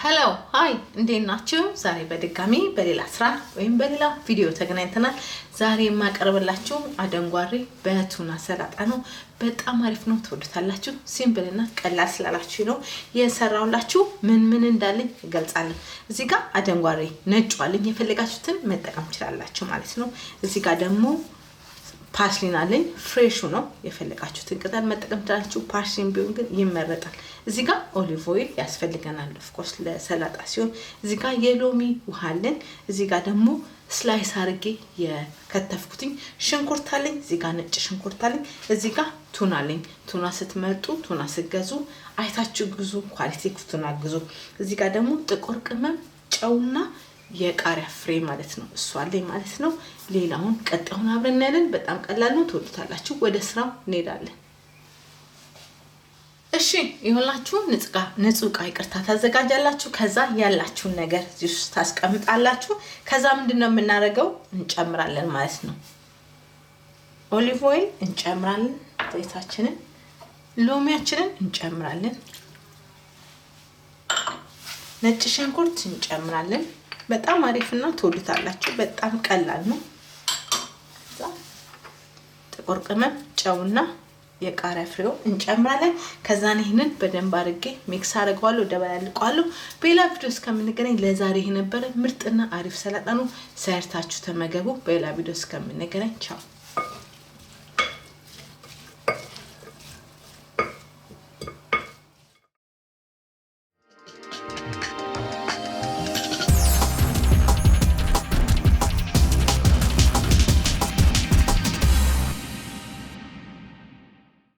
ሄሎ ሃይ እንዴት ናችሁ? ዛሬ በድጋሚ በሌላ ስራ ወይም በሌላ ቪዲዮ ተገናኝተናል። ዛሬ የማቀርብላችሁ አደንጓሬ በቱና ሰላጣ ነው። በጣም አሪፍ ነው፣ ትወዱታላችሁ። ሲምፕል እና ቀላል ስላላችሁ ነው የሰራውላችሁ። ምን እንዳለኝ እገልጻለሁ። እዚህ ጋር አደንጓሬ ነጭ አለኝ፣ የፈለጋችሁትን መጠቀም ትችላላችሁ ማለት ነው። እዚህ ጋር ደግሞ ፓስሊን አለኝ፣ ፍሬሹ ነው። የፈለጋችሁትን ቅጠል መጠቀም ትችላላችሁ። ፓስሊን ቢሆን ግን ይመረጣል። እዚህ ጋር ኦሊቭ ኦይል ያስፈልገናል ኦፍ ኮርስ ለሰላጣ ሲሆን፣ እዚህ ጋር የሎሚ ውሃ አለን። እዚህ ጋር ደግሞ ስላይስ አርጌ የከተፍኩትኝ ሽንኩርት አለኝ። እዚህ ጋር ነጭ ሽንኩርት አለኝ። እዚህ ጋር ቱና አለኝ። ቱና ስትመርጡ ቱና ስትገዙ አይታችሁ ግዙ፣ ኳሊቲ ቱና ግዙ። እዚህ ጋር ደግሞ ጥቁር ቅመም፣ ጨውና የቃሪያ ፍሬ ማለት ነው እሱ አለኝ ማለት ነው። ሌላውን ቀጣዩን አብረን እናያለን። በጣም ቀላል ነው፣ ትወዱታላችሁ። ወደ ስራው እንሄዳለን። እሺ ይሁንላችሁ። ንጹህ ዕቃ ይቅርታ ታዘጋጃላችሁ። ከዛ ያላችሁን ነገር እዚህ ውስጥ ታስቀምጣላችሁ። ከዛ ምንድነው የምናደርገው? እንጨምራለን ማለት ነው። ኦሊቭ ኦይል እንጨምራለን፣ ዘይታችንን፣ ሎሚያችንን እንጨምራለን፣ ነጭ ሽንኩርት እንጨምራለን። በጣም አሪፍና ትወዱታላችሁ። በጣም ቀላል ነው። ጥቁር ቅመም፣ ጨውና የቃሪያ ፍሬው እንጨምራለን። ከዛ ይሄንን በደንብ አድርጌ ሚክስ አድርገዋለሁ፣ ደባልቀዋለሁ። በሌላ ቪዲዮ እስከምንገናኝ ለዛሬ ይሄ ነበር። ምርጥና አሪፍ ሰላጣ ነው። ሰርታችሁ ተመገቡ። በሌላ ቪዲዮ እስከምንገናኝ ቻው።